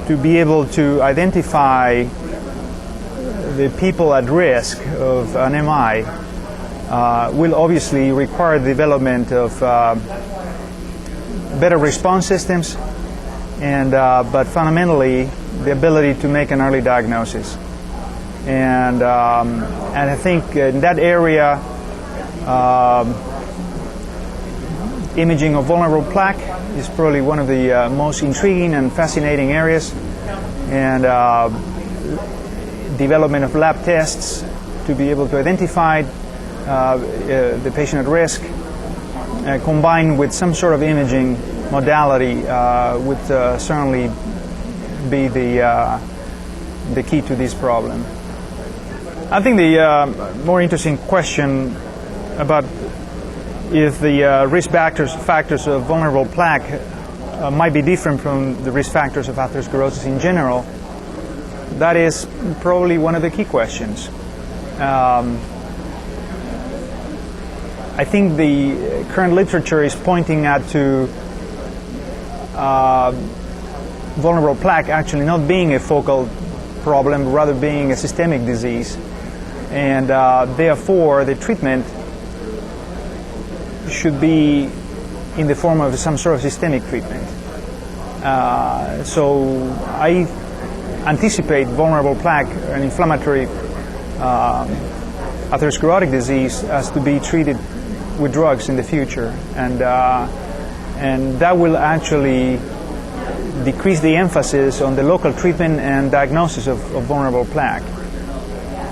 to be able to identify the people at risk of an MI will obviously require the development of better response systems, and but fundamentally the ability to make an early diagnosis. And I think in that area, imaging of vulnerable plaque is probably one of the most intriguing and fascinating areas, and development of lab tests to be able to identify the patient at risk, combined with some sort of imaging modality, would certainly be the key to this problem. I think the more interesting question about if the risk factors of vulnerable plaque might be different from the risk factors of atherosclerosis in general, that is probably one of the key questions. I think the current literature is pointing at to vulnerable plaque actually not being a focal problem, rather being a systemic disease, and therefore the treatment should be in the form of some sort of systemic treatment. So I anticipate vulnerable plaque, an inflammatory atherosclerotic disease, as to be treated with drugs in the future, and that will actually decrease the emphasis on the local treatment and diagnosis of vulnerable plaque.